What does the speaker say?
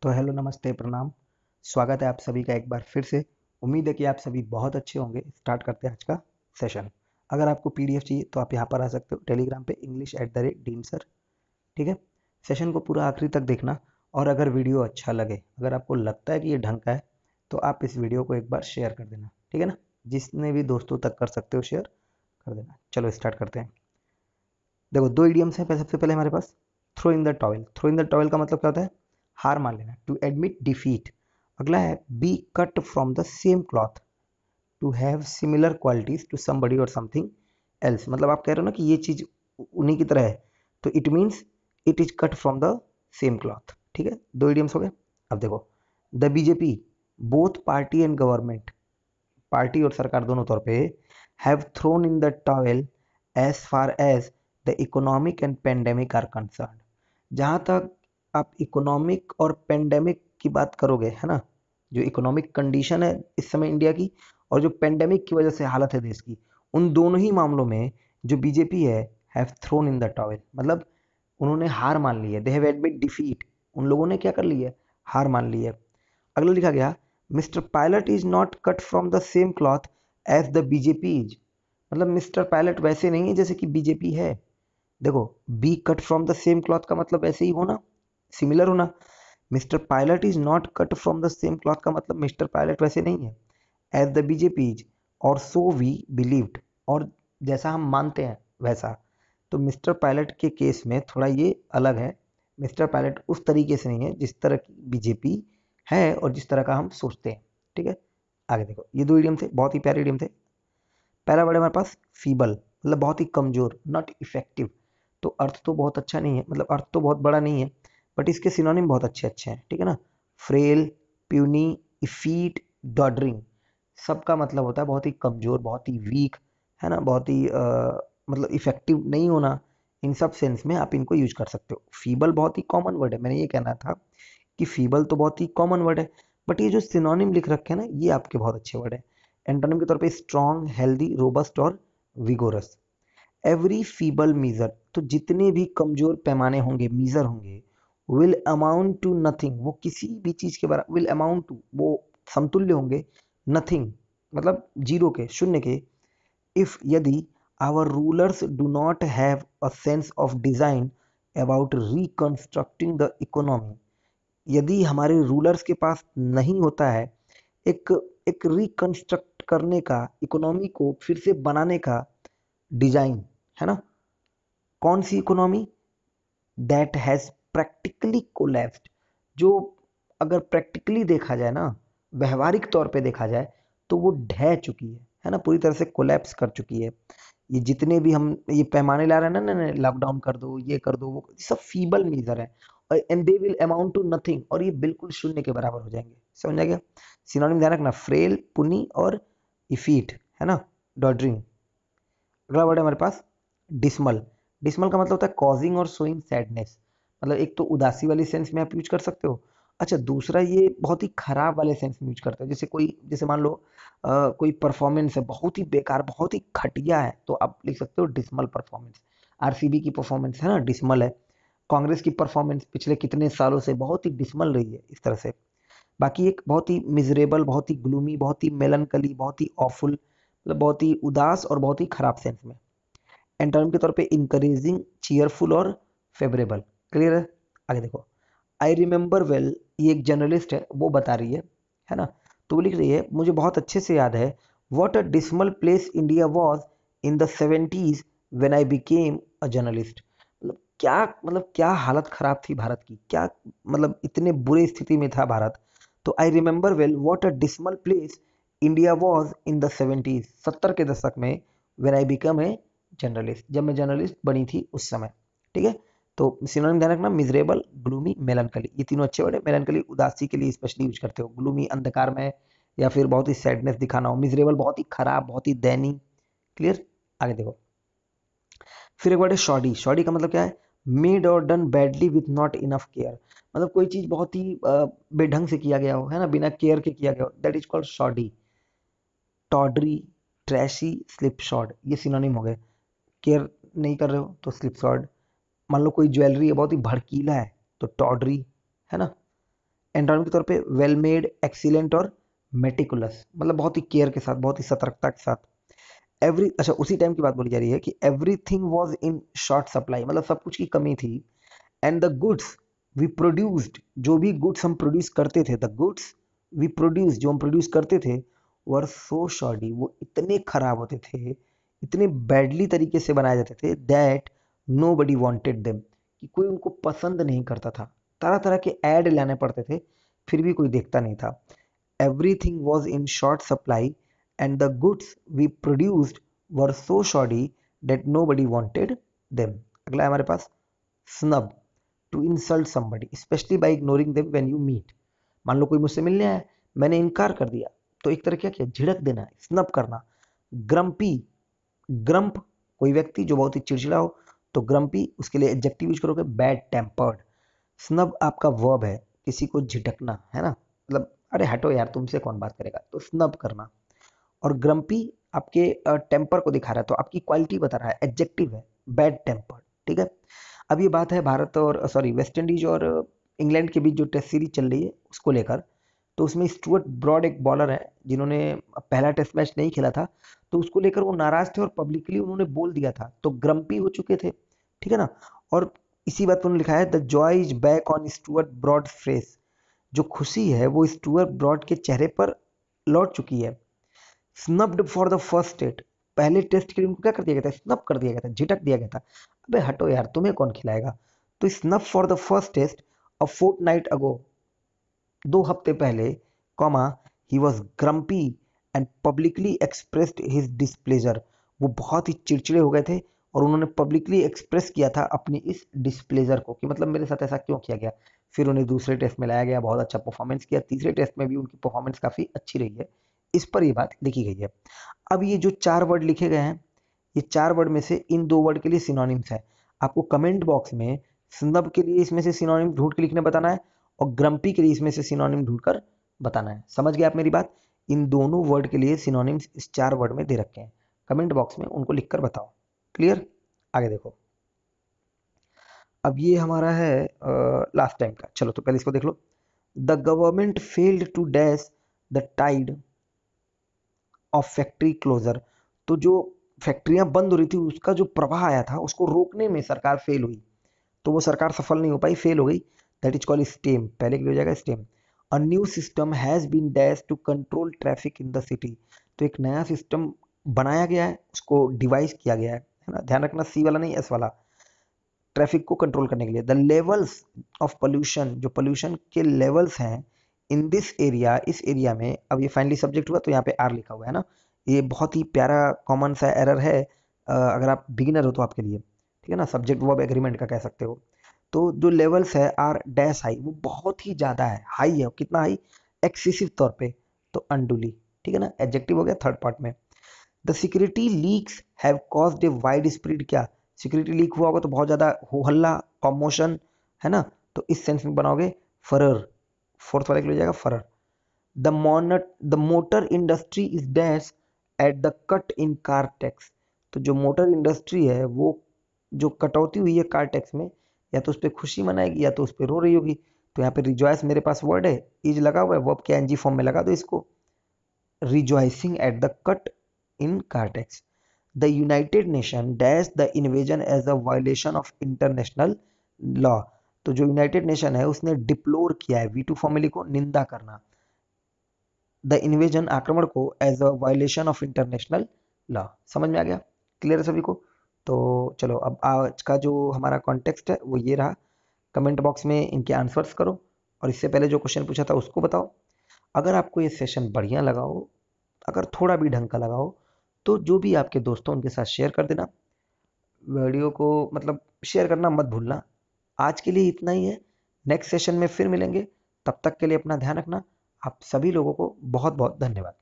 तो हेलो नमस्ते प्रणाम। स्वागत है आप सभी का एक बार फिर से। उम्मीद है कि आप सभी बहुत अच्छे होंगे। स्टार्ट करते हैं आज का सेशन। अगर आपको पीडीएफ चाहिए तो आप यहाँ पर आ सकते हो टेलीग्राम पे English@Dean सर। ठीक है, सेशन को पूरा आखिरी तक देखना। और अगर वीडियो अच्छा लगे, अगर आपको लगता है कि ये ढंग का है, तो आप इस वीडियो को एक बार शेयर कर देना। ठीक है ना, जितने भी दोस्तों तक कर सकते हो शेयर कर देना। चलो स्टार्ट करते हैं। देखो, दो इडियम्स हैं। सबसे पहले हमारे पास throw in the towel. Throw in the towel का मतलब क्या होता है? हार मान लेना, टू एडमिट डिफीट। अगला है be cut from the same cloth, to have similar qualities to somebody और समथिंग एल्स। मतलब आप कह रहे हो ना कि ये चीज उन्हीं की तरह है, तो it means it is cut from the same cloth. ठीक है, दो इडियम्स हो गए। अब देखो, the BJP, both party and government, party और सरकार दोनों तौर पे, have thrown in the towel as far as the economic and pandemic are concern. जहां तक आप इकोनॉमिक और पेंडेमिक की बात करोगे, है ना, जो इकोनॉमिक कंडीशन है इस समय इंडिया की, और जो पेंडेमिक की वजह से हालत है देश की, उन दोनों ही मामलों में जो बीजेपी है, have thrown in the towel, मतलब उन्होंने हार मान ली है। दे हैव एडमिट डिफीट, उन लोगों ने क्या कर ली है? हार मान ली है। अगला लिखा गया, mister Pilot is not cut from the same cloth as the BJP is. मतलब मिस्टर पायलट वैसे नहीं है जैसे कि बीजेपी है। देखो, be cut from the same cloth का मतलब ऐसे ही होना, सिमिलर होना। Mister Pilot is not cut from the same cloth का मतलब मिस्टर पायलट वैसे नहीं है एज द बीजेपी इज, और सो वी बिलीव्ड, और जैसा हम मानते हैं वैसा। तो मिस्टर पायलट के केस में थोड़ा ये अलग है। मिस्टर पायलट उस तरीके से नहीं है जिस तरह की बीजेपी है और जिस तरह का हम सोचते हैं। ठीक है, आगे देखो, ये दो इडियम थे, बहुत ही प्यारे इडियम थे। पहला वर्ड है हमारे पास फीबल, मतलब बहुत ही कमजोर, नॉट इफेक्टिव। तो अर्थ तो बहुत अच्छा नहीं है, मतलब अर्थ तो बहुत बड़ा नहीं है, बट इसके सिनोनिम बहुत अच्छे अच्छे हैं। ठीक है ना, फ्रेल, प्यूनी, इफीट, डॉडरिंग, सबका मतलब होता है बहुत ही कमजोर, बहुत ही वीक, है ना, बहुत ही मतलब इफेक्टिव नहीं होना। इन सब सेंस में आप इनको यूज कर सकते हो। फीबल बहुत ही कॉमन वर्ड है, मैंने ये कहना था कि फीबल तो बहुत ही कॉमन वर्ड है, बट ये जो सिनोनिम लिख रखे हैं ना, ये आपके बहुत अच्छे वर्ड है। एंटोनिम के तौर पे स्ट्रॉन्ग, हेल्दी, रोबस्ट और विगोरस। एवरी फीबल मीजर, तो जितने भी कमजोर पैमाने होंगे, मीजर होंगे, विल अमाउंट टू नथिंग, वो किसी भी चीज के बराबर, विल अमाउंट टू, वो समतुल्य होंगे, नथिंग मतलब जीरो के, शून्य के, इफ यदि our rulers do not have a sense of design about reconstructing the economy. यदि हमारे रूलर्स के पास नहीं होता है एक एक रिकंस्ट्रक्ट करने का, इकोनॉमी को फिर से बनाने का डिजाइन, है ना, कौन सी economy? That has practically collapsed, जो अगर प्रैक्टिकली देखा जाए ना, व्यवहारिक तौर पे देखा जाए, तो वो ढह चुकी है ना, पूरी तरह से कोलैप्स कर चुकी है। ये जितने भी हम ये पैमाने ला रहे हैं ना, लॉकडाउन कर दो, ये कर दो, वो सब फीबल मेजर है, and they will amount to nothing, और ये बिल्कुल शून्य के बराबर हो जाएंगे। समझ आ गया? सिनोनिम ध्यान रखना, फ्रेल, पुनी और इफीट, है ना, डॉडरिंग। अगला वर्ड है हमारे पास डिसमल। डिसमल का मतलब होता है कॉजिंग और शोइंग सैडनेस, मतलब एक तो उदासी वाली सेंस में आप यूज कर सकते हो। अच्छा, दूसरा ये बहुत ही खराब वाले सेंस में यूज करते हो, जैसे कोई, जैसे मान लो कोई परफॉर्मेंस है बहुत ही बेकार, बहुत ही घटिया है, तो आप लिख सकते हो डिसमल परफॉर्मेंस। आरसीबी की परफॉर्मेंस है ना, डिसमल है। कांग्रेस की परफॉर्मेंस पिछले कितने सालों से बहुत ही डिसमल रही है, इस तरह से। बाकी एक बहुत ही मिजरेबल, बहुत ही ग्लूमी, बहुत ही मेलनकली, बहुत ही ऑफुल, मतलब बहुत ही उदास और बहुत ही खराब सेंस में। एंटोनिम के तौर पे इंकरेजिंग, चीयरफुल और फेवरेबल। क्लियर है? आगे देखो, आई रिमेंबर वेल, ये एक जर्नलिस्ट है, वो बता रही है ना, तो वो लिख रही है, मुझे बहुत अच्छे से याद है, what a dismal place India was in the 70s when I became a journalist. मतलब क्या हालत खराब थी भारत की, क्या मतलब इतने बुरे स्थिति में था भारत। तो I remember well what a dismal place India was in the 70s, 70 के दशक में, when I become a journalist, जब मैं जर्नलिस्ट बनी थी उस समय। ठीक है, तो सिनोनिम ध्यान रखना, मिजरेबल, ग्लूमी, मेलनकली, ये तीनों अच्छे वर्ड है। मेलनकली उदासी के लिए स्पेशली यूज करते हो, ग्लूमी अंधकार में या फिर बहुत ही सैडनेस दिखाना हो, मिजरेबल बहुत ही खराब, बहुत ही दयनीय। क्लियर? आगे देखो, फिर एक वर्ड है शॉडी। शॉडी का मतलब क्या है? मेड और done badly with not enough care, मतलब कोई चीज बहुत ही बेढंग से किया गया हो, है ना, बिना केयर के किया गया हो, that is called shoddy. Tawdry, trashy, slipshod, ये सिनोनिम हो गए। केयर नहीं कर रहे हो तो स्लिप, मान लो कोई ज्वेलरी है बहुत ही भड़कीला है, तो टॉडरी, है ना। एंटोनिम के तौर पे वेल मेड, एक्सीलेंट और मेटिकुलस, मतलब बहुत ही केयर के साथ, बहुत ही सतर्कता के साथ। अच्छा, उसी टाइम की बात बोली जा रही है कि everything was in short supply, मतलब सब कुछ की कमी थी। And the goods we produced, जो भी गुड्स हम प्रोड्यूस करते थे, द गुड्स वी प्रोड्यूस, जो हम प्रोड्यूस करते थे, वर सो शॉर्डी, वो इतने खराब होते थे, इतने बैडली तरीके से बनाए जाते थे, that nobody wanted them, कि कोई उनको पसंद नहीं करता था। तरह तरह के ऐड लाने पड़ते थे, फिर भी कोई देखता नहीं था। Everything was in short supply, and the goods we produced were so shoddy that nobody wanted them. अगला है हमारे पास snub, to insult somebody especially by ignoring them when you meet. मान लो कोई मुझसे मिलने आया, मैंने इनकार कर दिया, तो एक तरह क्या किया, झिड़क देना, स्नब करना। ग्रम्पी, ग्रम्प कोई व्यक्ति जो बहुत ही चिड़चिड़ा हो, तो ग्रम्पी उसके लिए एडजेक्टिव यूज करोगे बैड टेम्पर्ड। स्नब आपका वर्ब है, किसी को झिटकना है ना, मतलब अरे हटो यार तुमसे कौन बात करेगा, तो स्नब करना। और ग्रम्पी आपके टेम्पर को दिखा रहा है, तो आपकी क्वालिटी बता रहा है, एडजेक्टिव है बैड टेम्पर्ड। ठीक है, अब ये बात है भारत और सॉरी वेस्ट इंडीज और इंग्लैंड के बीच जो टेस्ट सीरीज चल रही है उसको लेकर। तो उसमें स्टुअर्ट ब्रॉड एक बॉलर है जिन्होंने पहला टेस्ट मैच नहीं खेला था, तो उसको लेकर वो नाराज थे और पब्लिकली उन्होंने बोल दिया था, तो ग्रम्पी हो चुके थे। ठीक है ना, और इसी बात पर उन्होंने लिखा है the joy is back on Stuart Broad face, जो खुशी है वो स्टुअर्ट ब्रॉड के चेहरे पर लौट चुकी है। Snubbed for the first test, पहले टेस्ट के लिए उनको क्या कर दिया गया था, स्नब कर दिया गया था, झिटक दिया गया था। अबे हटो यार तुम्हें कौन खिलाएगा। तो snub for the first test a fortnight ago, 2 हफ्ते पहले, comma, he was grumpy and publicly expressed his displeasure, वो बहुत ही चिड़चिड़े हो गए थे और उन्होंने पब्लिकली एक्सप्रेस किया था अपनी इस डिस्प्लेजर को, कि मतलब मेरे साथ ऐसा क्यों किया गया। फिर उन्हें दूसरे टेस्ट में लाया गया, बहुत अच्छा परफॉर्मेंस किया, तीसरे टेस्ट में भी उनकी परफॉर्मेंस काफ़ी अच्छी रही है। इस पर ये बात लिखी गई है। अब ये जो 4 वर्ड लिखे गए हैं, ये 4 वर्ड में से इन 2 वर्ड के लिए सिनोनिम्स है। आपको कमेंट बॉक्स में स्नब के लिए इसमें से सिनोनिम ढूंढ के लिखने बताना है, और ग्रम्पी के लिए इसमें से सिनोनिम ढूंढकर बताना है। समझ गए आप मेरी बात। इन दोनों वर्ड के लिए सिनोनिम्स इस 4 वर्ड में दे रखे हैं, कमेंट बॉक्स में उनको लिखकर बताओ। क्लियर, आगे देखो। अब ये हमारा है लास्ट टाइम का, चलो तो पहले इसको देख लो। The government failed to dash the tide of factory closure, तो जो फैक्ट्रियां बंद हो रही थी उसका जो प्रवाह आया था उसको रोकने में सरकार फेल हुई, तो वो सरकार सफल नहीं हो पाई, फेल हो गई। दैट इज कॉल्ड स्टेम, पहले के लिए हो जाएगा stem. A new system has been dash to control traffic in the city, तो एक नया सिस्टम बनाया गया है, उसको डिवाइस किया गया है ना, ध्यान रखना सी वाला नहीं एस वाला, ट्रैफिक को कंट्रोल करने के लिए। द लेवल्स ऑफ पोल्यूशन, जो पोल्यूशन के लेवल्स हैं इन दिस एरिया, इस एरिया में, अब ये फाइनली सब्जेक्ट हुआ तो यहाँ पे आर लिखा हुआ है ना, ये बहुत ही प्यारा कॉमन सा एरर है अगर आप बिगिनर हो तो आपके लिए। ठीक है ना, सब्जेक्ट वर्ब एग्रीमेंट का कह सकते हो। तो जो लेवल्स है आर डैश हाई, वो बहुत ही ज़्यादा है, हाई है, कितना हाई, एक्सेसिव तौर पे, तो अनडुली। ठीक है ना, एडजेक्टिव हो गया थर्ड पार्ट में। The security leaks have caused a wide spread, क्या सिक्योरिटी लीक हुआ होगा तो बहुत ज़्यादा हो हल्ला, कॉमोशन, है ना, तो इस सेंस में बनाओगे फरर, फोर्थ वाले के लिए जाएगा फरर। The motor industry is dash at the cut in car tax, तो जो मोटर इंडस्ट्री है वो जो कटौती हुई है कार टैक्स में, या तो उस पर खुशी मनाएगी या तो उस पर रो रही होगी। तो यहाँ पे रिजॉयस मेरे पास वर्ड है, इज लगा हुआ है, वर्ब के एनजी फॉर्म में लगा दो इसको, rejoicing at the cut in car tax. The United Nation dash the invasion as a violation of international law, तो जो यूनाइटेड नेशन है उसने डिप्लोर किया है, V2 फॉर्मूले को निंदा करना, द इन्वेजन आक्रमण को as a violation of international law. समझ में आ गया, क्लियर है सभी को। तो चलो अब आज का जो हमारा कॉन्टेक्स्ट है वो ये रहा, कमेंट बॉक्स में इनके आंसर्स करो, और इससे पहले जो क्वेश्चन पूछा था उसको बताओ। अगर आपको ये सेशन बढ़िया लगा हो, अगर थोड़ा भी ढंग का लगा हो, तो जो भी आपके दोस्त हो उनके साथ शेयर कर देना, वीडियो को मतलब शेयर करना मत भूलना। आज के लिए इतना ही है, नेक्स्ट सेशन में फिर मिलेंगे, तब तक के लिए अपना ध्यान रखना। आप सभी लोगों को बहुत बहुत धन्यवाद।